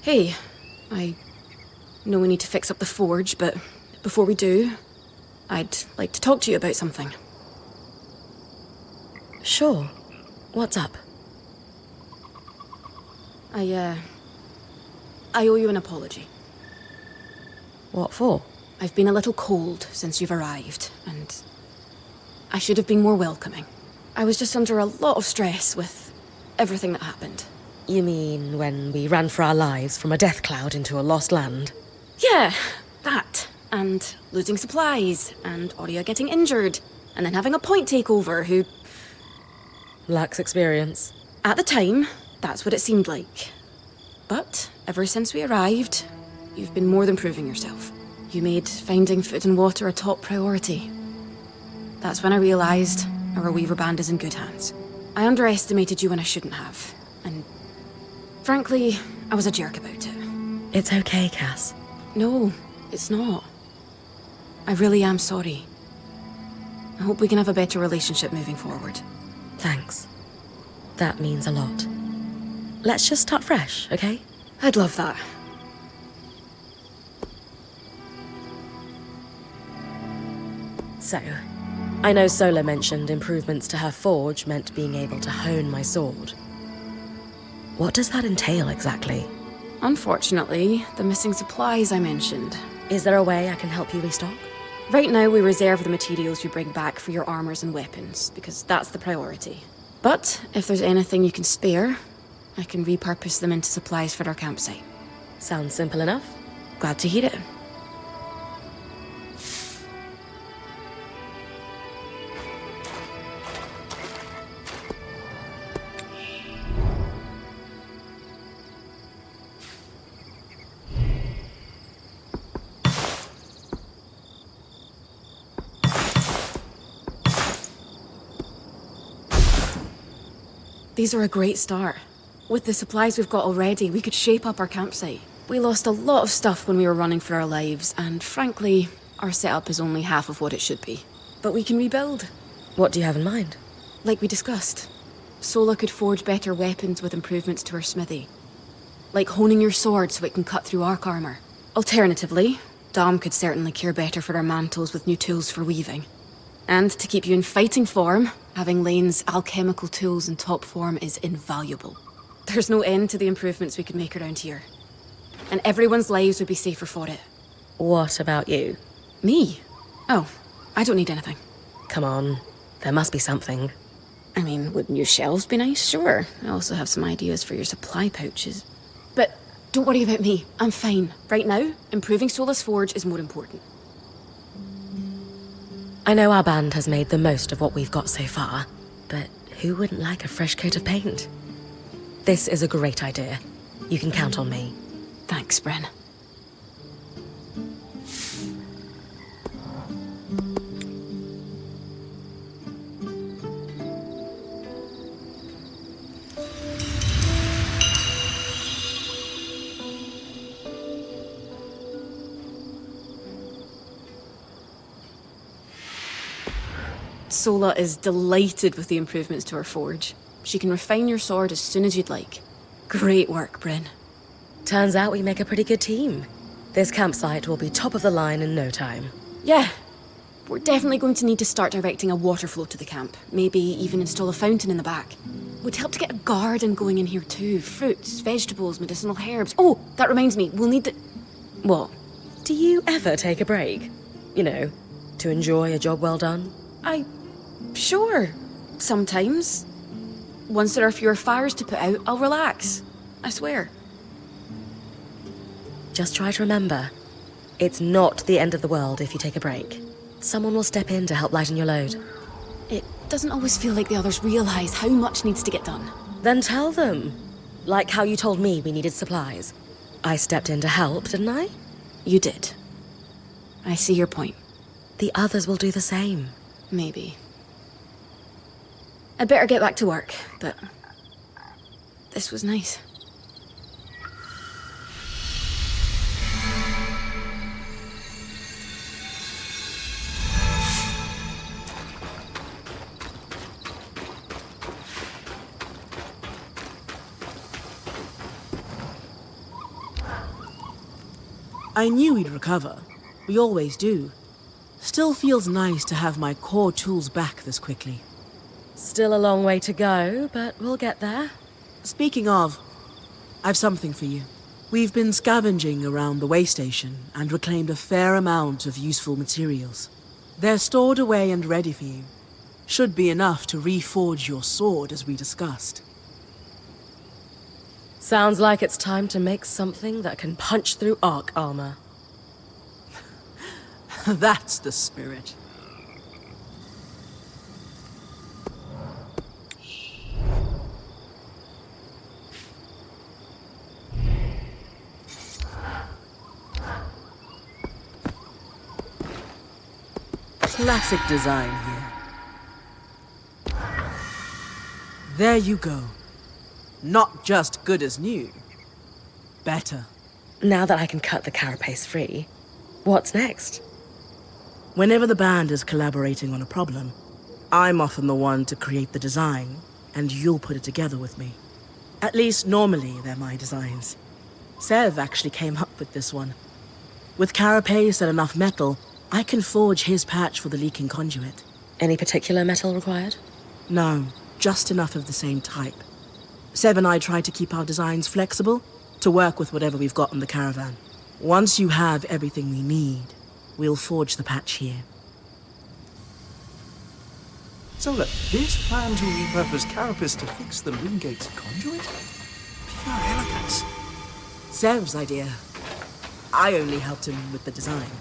Hey, I know we need to fix up the forge, but before we do, I'd like to talk to you about something. Sure. What's up? I owe you an apology. What for? I've been a little cold since you've arrived, and I should have been more welcoming. I was just under a lot of stress with everything that happened. You mean when we ran for our lives from a death cloud into a lost land? Yeah, that. And losing supplies, and Aurea getting injured, and then having a point takeover who... Lacks experience. At the time, that's what it seemed like. But ever since we arrived, you've been more than proving yourself. You made finding food and water a top priority. That's when I realized our Weaver band is in good hands. I underestimated you when I shouldn't have, and frankly, I was a jerk about it. It's okay, Cass. No, it's not. I really am sorry. I hope we can have a better relationship moving forward. Thanks. That means a lot. Let's just start fresh, okay? I'd love that. So, I know Sola mentioned improvements to her forge meant being able to hone my sword. What does that entail exactly? Unfortunately, the missing supplies I mentioned. Is there a way I can help you restock? Right now, we reserve the materials you bring back for your armors and weapons, because that's the priority. But if there's anything you can spare, I can repurpose them into supplies for our campsite. Sounds simple enough. Glad to hear it. These are a great start. With the supplies we've got already, we could shape up our campsite. We lost a lot of stuff when we were running for our lives, and frankly, our setup is only half of what it should be. But we can rebuild. What do you have in mind? Like we discussed, Sola could forge better weapons with improvements to her smithy. Like honing your sword so it can cut through arc armor. Alternatively, Dom could certainly care better for our mantles with new tools for weaving. And to keep you in fighting form, having Lane's alchemical tools in top form is invaluable. There's no end to the improvements we could make around here. And everyone's lives would be safer for it. What about you? Me? Oh, I don't need anything. Come on, there must be something. I mean, would new shelves be nice? Sure. I also have some ideas for your supply pouches. But don't worry about me. I'm fine. Right now, improving Sola's forge is more important. I know our band has made the most of what we've got so far, but who wouldn't like a fresh coat of paint? This is a great idea. You can count on me. Thanks, Brynn. Sola is delighted with the improvements to her forge. She can refine your sword as soon as you'd like. Great work, Brynn. Turns out we make a pretty good team. This campsite will be top of the line in no time. Yeah. We're definitely going to need to start directing a water flow to the camp. Maybe even install a fountain in the back. Would help to get a garden going in here too. Fruits, vegetables, medicinal herbs. Oh, that reminds me, we'll need the... What? Do you ever take a break? You know, to enjoy a job well done? Sure. Sometimes. Once there are fewer fires to put out, I'll relax. I swear. Just try to remember, it's not the end of the world if you take a break. Someone will step in to help lighten your load. It doesn't always feel like the others realize how much needs to get done. Then tell them. Like how you told me we needed supplies. I stepped in to help, didn't I? You did. I see your point. The others will do the same. Maybe. I'd better get back to work, but this was nice. I knew we'd recover. We always do. Still feels nice to have my core tools back this quickly. Still a long way to go, but we'll get there. Speaking of, I've something for you. We've been scavenging around the way station and reclaimed a fair amount of useful materials. They're stored away and ready for you. Should be enough to reforge your sword as we discussed. Sounds like it's time to make something that can punch through arc armor. That's the spirit. Classic design here. There you go. Not just good as new. Better. Now that I can cut the carapace free, what's next? Whenever the band is collaborating on a problem, I'm often the one to create the design, and you'll put it together with me. At least normally they're my designs. Sev actually came up with this one. With carapace and enough metal, I can forge his patch for the leaking conduit. Any particular metal required? No, just enough of the same type. Sev and I try to keep our designs flexible to work with whatever we've got in the caravan. Once you have everything we need, we'll forge the patch here. So look, this plan to repurpose Carapace to fix the ring gate's conduit? Pure elegance. Sev's idea. I only helped him with the design.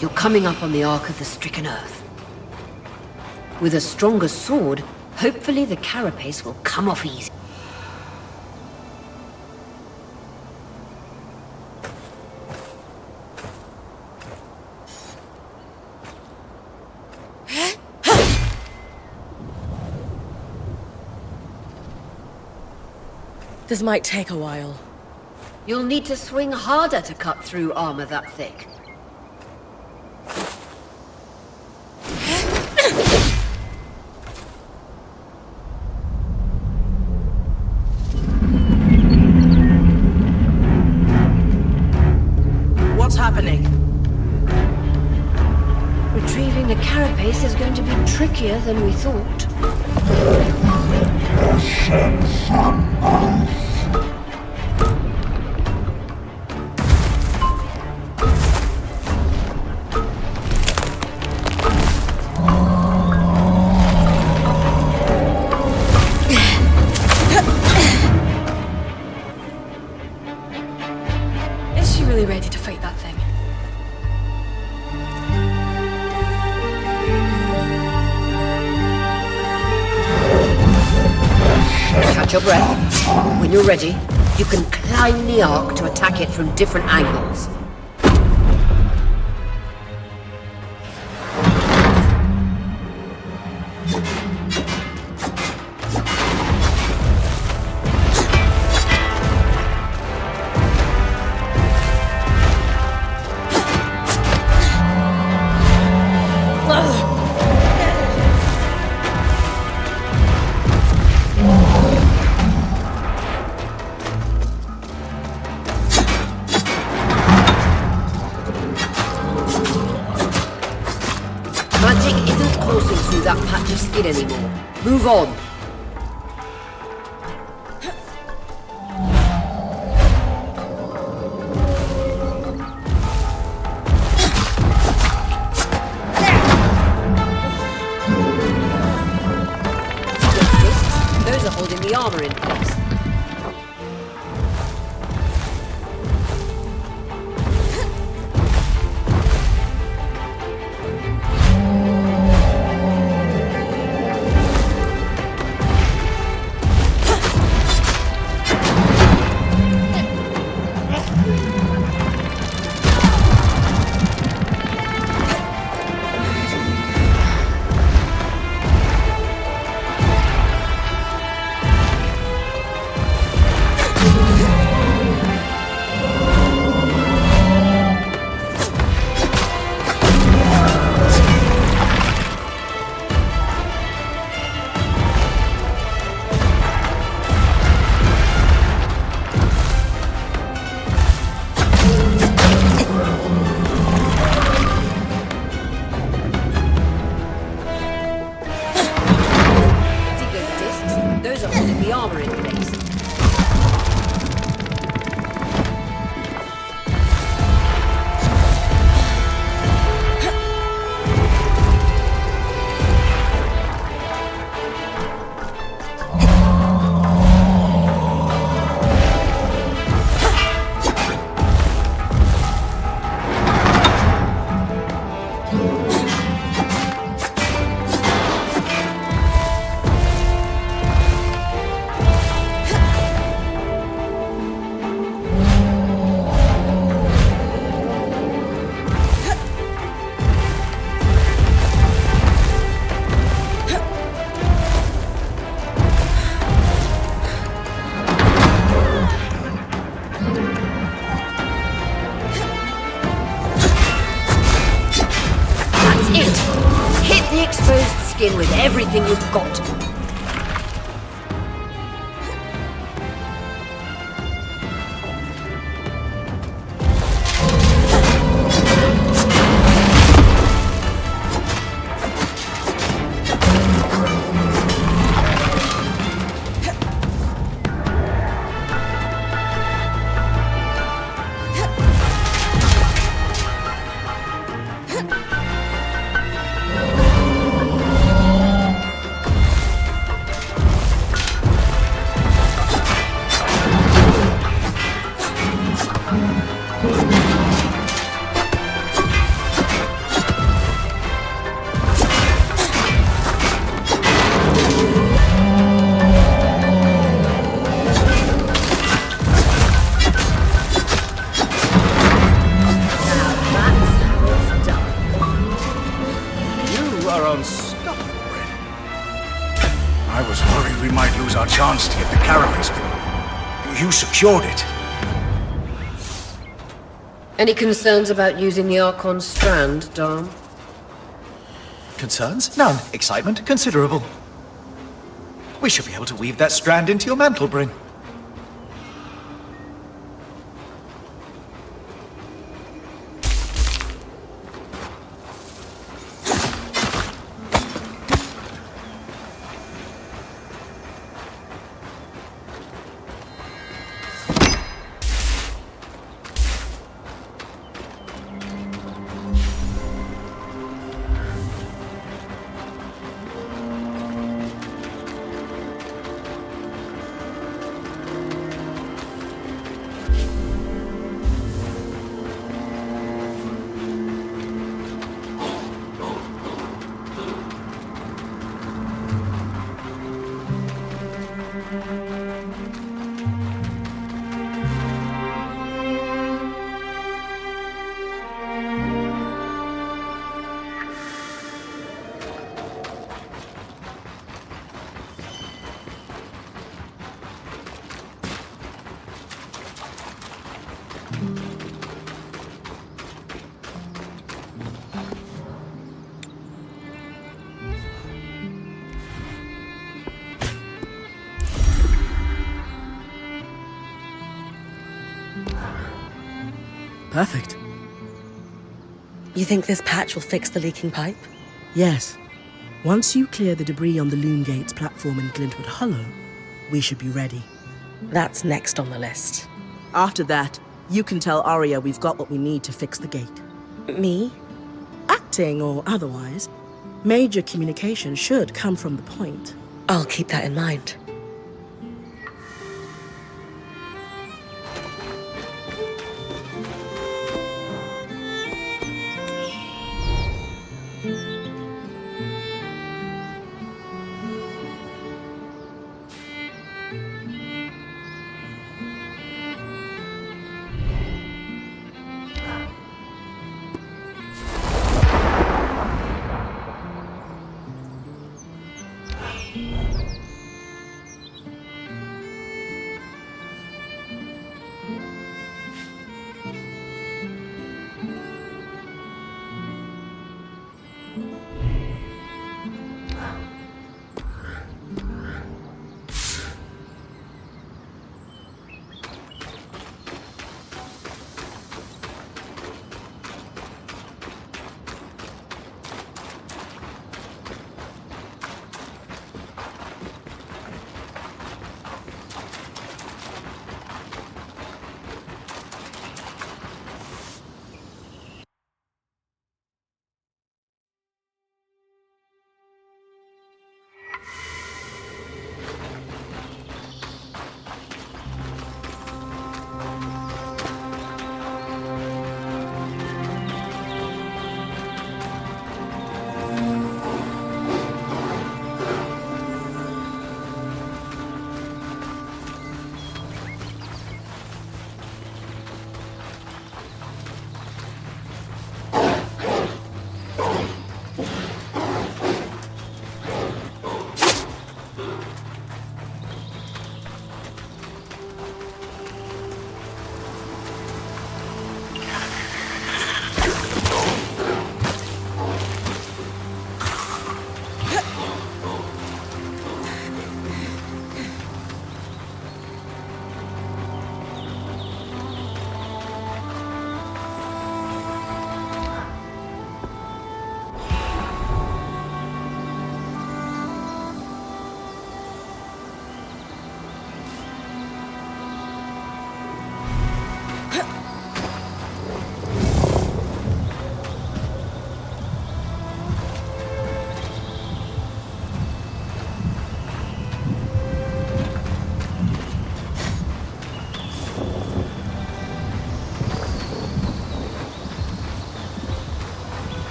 You're coming up on the arc of the stricken earth. With a stronger sword, hopefully the carapace will come off easy. This might take a while. You'll need to swing harder to cut through armor that thick. What's happening? Retrieving the carapace is going to be trickier than we thought. Is she really ready to fight that thing? Catch your breath. When you're ready, you can climb the arc to attack it from different angles. Magic isn't coursing through that patch of skin anymore. Move on. Those are holding the armor in place. in with everything you've got. I was worried we might lose our chance to get the Carapace, but you secured it. Any concerns about using the Archon's strand, Dom? Concerns? None. Excitement? Considerable. We should be able to weave that strand into your mantle, Brynn. Perfect. You think this patch will fix the leaking pipe? Yes. Once you clear the debris on the Loon Gates platform in Glintwood Hollow, we should be ready. That's next on the list. After that, you can tell Arya we've got what we need to fix the gate. Me? Acting or otherwise, major communication should come from the point. I'll keep that in mind.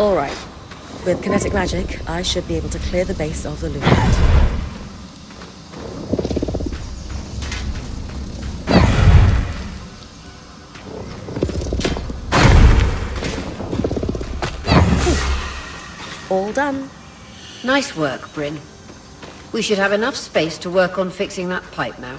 All right. With kinetic magic, I should be able to clear the base of the loop. All done. Nice work, Brynn. We should have enough space to work on fixing that pipe now.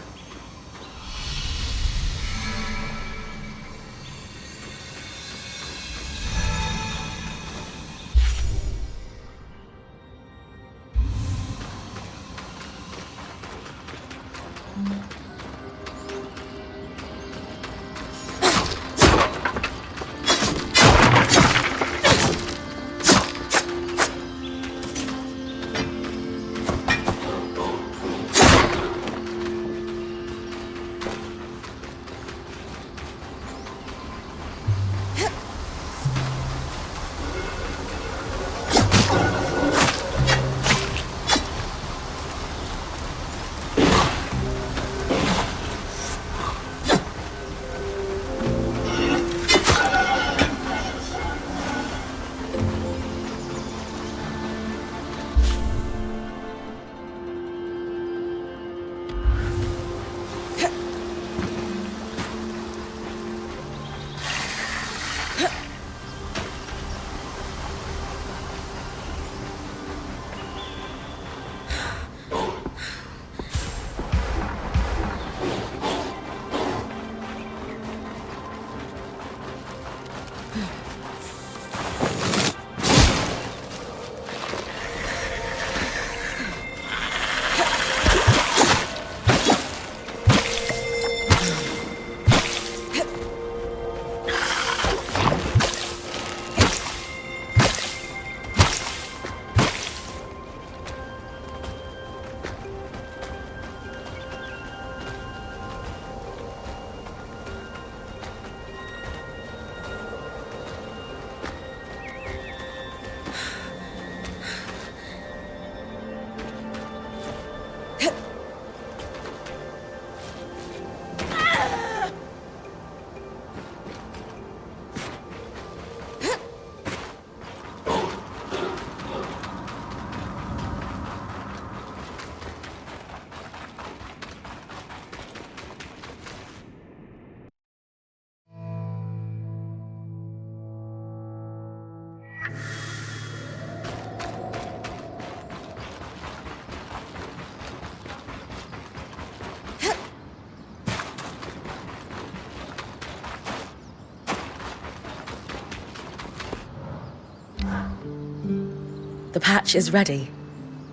The patch is ready,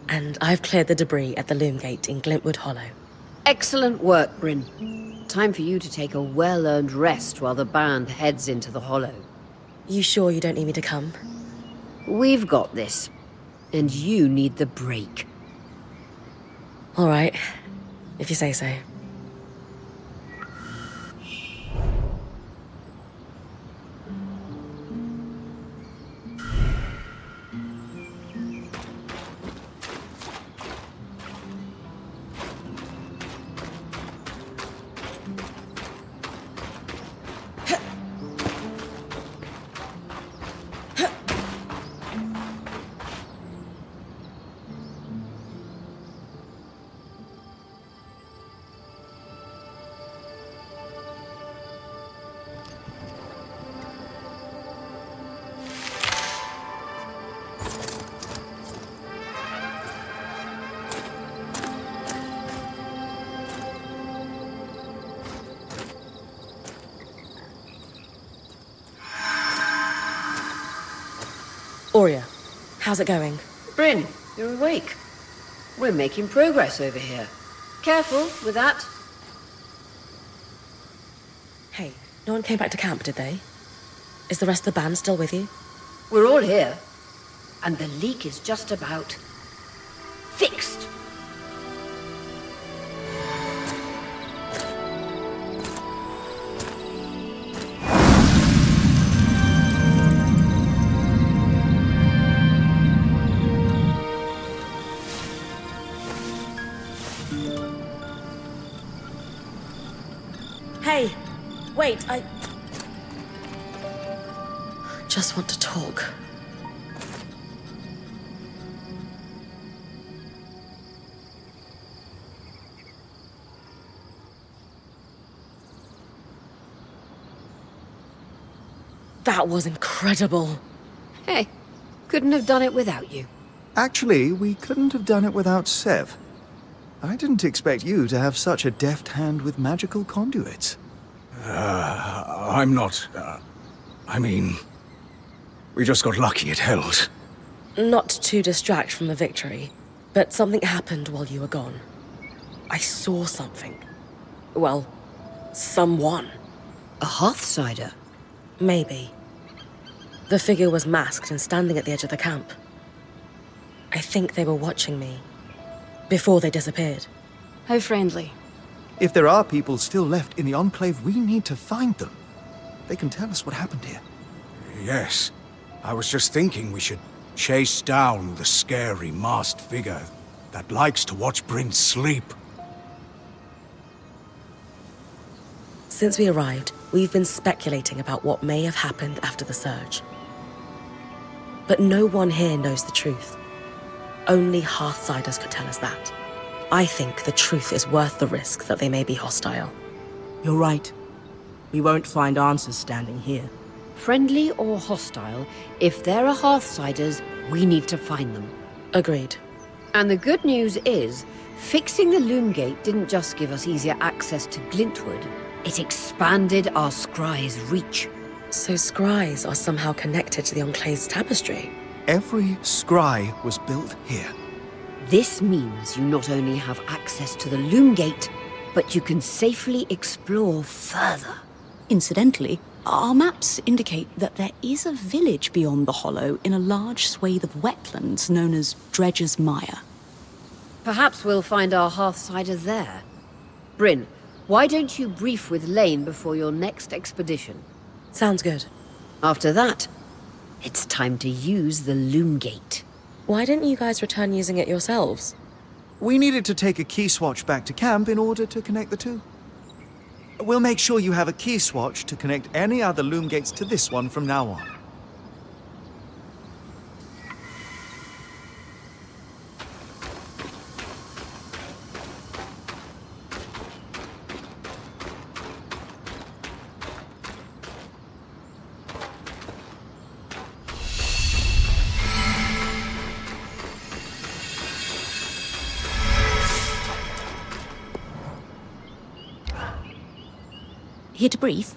and I've cleared the debris at the loom gate in Glintwood Hollow. Excellent work, Brynn. Time for you to take a well-earned rest while the band heads into the hollow. You sure you don't need me to come? We've got this. And you need the break. All right, if you say so. Aurea, how's it going? Brynn, you're awake. We're making progress over here. Careful with that. Hey, no one came back to camp, did they? Is the rest of the band still with you? We're all here. And the leak is just about fixed. Hey, wait, I just want to talk. That was incredible. Hey, couldn't have done it without you. Actually, we couldn't have done it without Sev. I didn't expect you to have such a deft hand with magical conduits. I'm not... I mean... We just got lucky it held. Not to distract from the victory, but something happened while you were gone. I saw something. Well, someone. A Hearthsider? Maybe. The figure was masked and standing at the edge of the camp. I think they were watching me. Before they disappeared. How friendly. If there are people still left in the Enclave, we need to find them. They can tell us what happened here. Yes. I was just thinking we should chase down the scary masked figure that likes to watch Brynn sleep. Since we arrived, we've been speculating about what may have happened after the surge. But no one here knows the truth. Only Hearthsiders could tell us that. I think the truth is worth the risk that they may be hostile. You're right. We won't find answers standing here. Friendly or hostile, if there are Hearthsiders, we need to find them. Agreed. And the good news is, fixing the Loom Gate didn't just give us easier access to Glintwood, it expanded our scry's reach. So scries are somehow connected to the Enclave's tapestry? Every scry was built here. This means you not only have access to the Loom Gate, but you can safely explore further. Incidentally, our maps indicate that there is a village beyond the Hollow in a large swathe of wetlands known as Dredger's Mire. Perhaps we'll find our Hearthsider there. Brynn, why don't you brief with Lane before your next expedition? Sounds good. After that, it's time to use the Loom Gate. Why didn't you guys return using it yourselves? We needed to take a key swatch back to camp in order to connect the two. We'll make sure you have a key swatch to connect any other loom gates to this one from now on. Here to brief?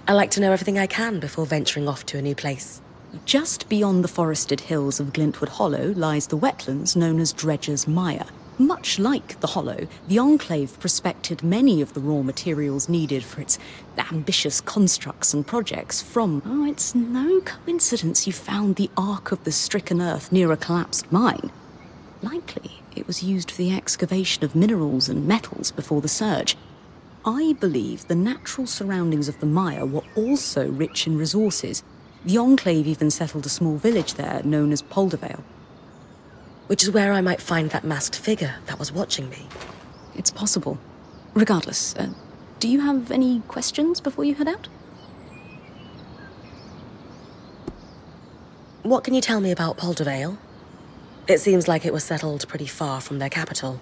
I like to know everything I can before venturing off to a new place. Just beyond the forested hills of Glintwood Hollow lies the wetlands known as Dredger's Mire. Much like the Hollow, the Enclave prospected many of the raw materials needed for its ambitious constructs and projects from... Oh, it's no coincidence you found the Ark of the Stricken Earth near a collapsed mine. Likely, it was used for the excavation of minerals and metals before the surge. I believe the natural surroundings of the Mire were also rich in resources. The Enclave even settled a small village there known as The. Which is where I might find that masked figure that was watching me. It's possible. Regardless, do you have any questions before you head out? What can you tell me about The? It seems like it was settled pretty far from their capital.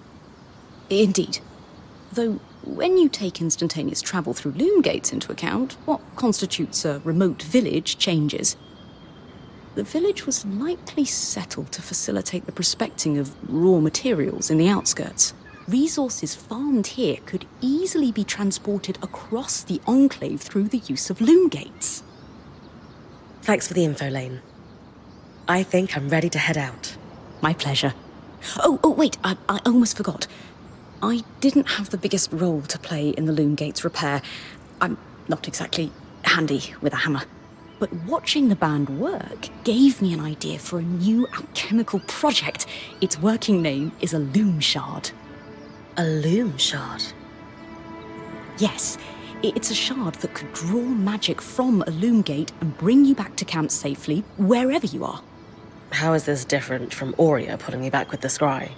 Indeed. Though, when you take instantaneous travel through loom gates into account, what constitutes a remote village changes. The village was likely settled to facilitate the prospecting of raw materials in the outskirts. Resources farmed here could easily be transported across the Enclave through the use of loom gates. Thanks for the info, Lane. I think I'm ready to head out. My pleasure. Oh, wait, I almost forgot. I didn't have the biggest role to play in the loom gate's repair. I'm not exactly handy with a hammer. But watching the band work gave me an idea for a new alchemical project. Its working name is a loom shard. A loom shard? Yes, it's a shard that could draw magic from a loom gate and bring you back to camp safely, wherever you are. How is this different from Aurea putting me back with the scry?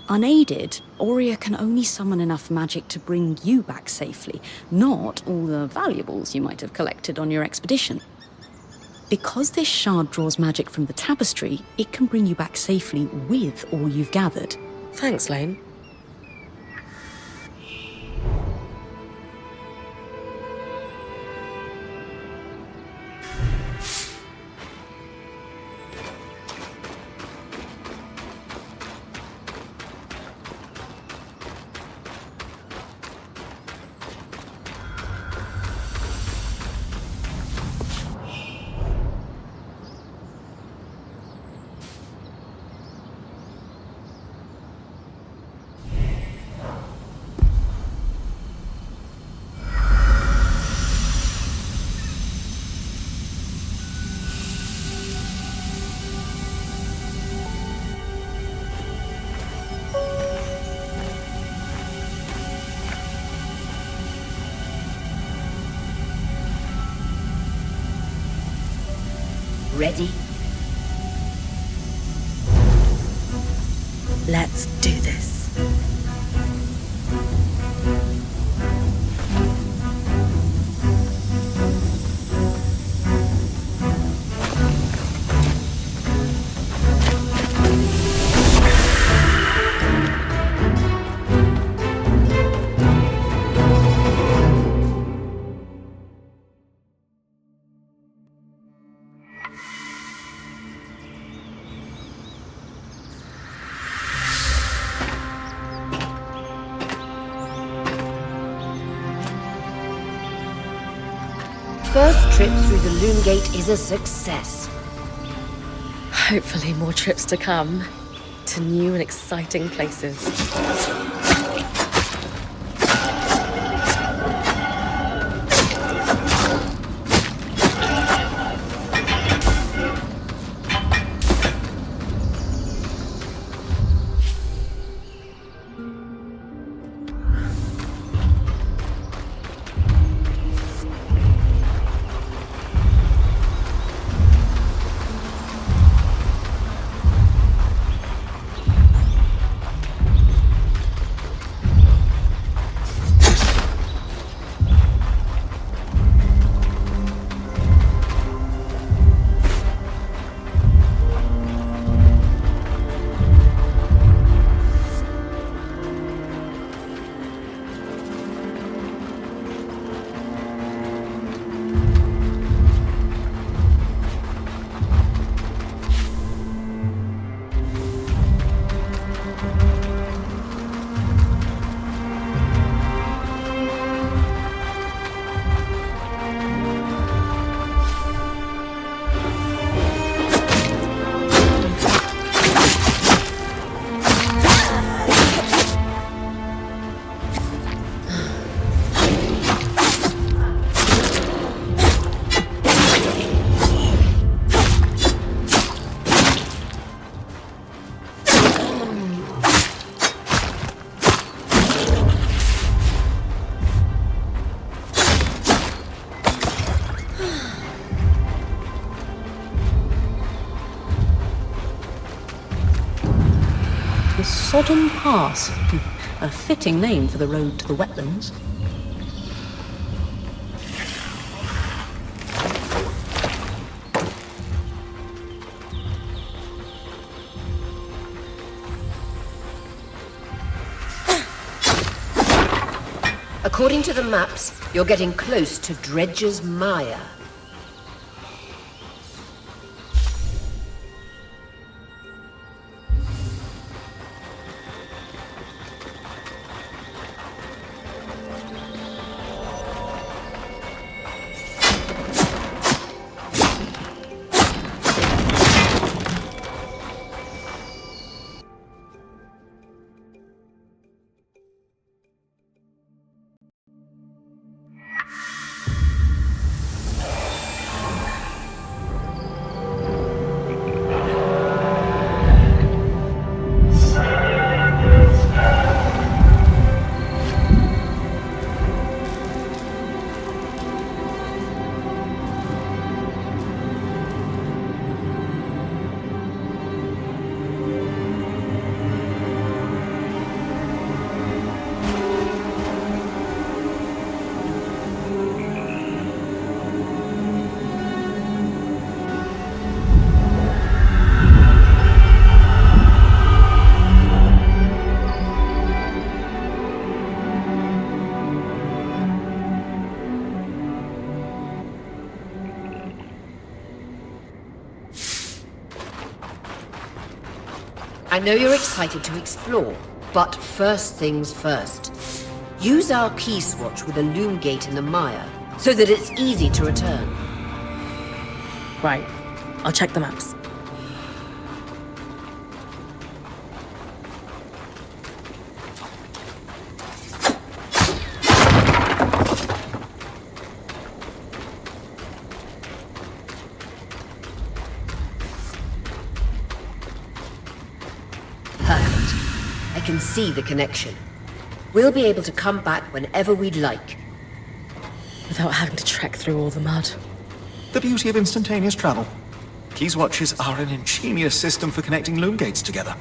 Unaided, Aurea can only summon enough magic to bring you back safely, not all the valuables you might have collected on your expedition. Because this shard draws magic from the tapestry, it can bring you back safely with all you've gathered. Thanks, Lane. ready? Let's do this. First trip through the Loom Gate is a success. Hopefully more trips to come. To new and exciting places. The Sodden Pass. A fitting name for the road to the wetlands. According to the maps, you're getting close to Dredger's Mire. I know you're excited to explore, but first things first. Use our key swatch with a loom gate in the mire, so that it's easy to return. Right. I'll check the maps. Perfect. I can see the connection. We'll be able to come back whenever we'd like. Without having to trek through all the mud. The beauty of instantaneous travel. Keyswatches are an ingenious system for connecting loom gates together.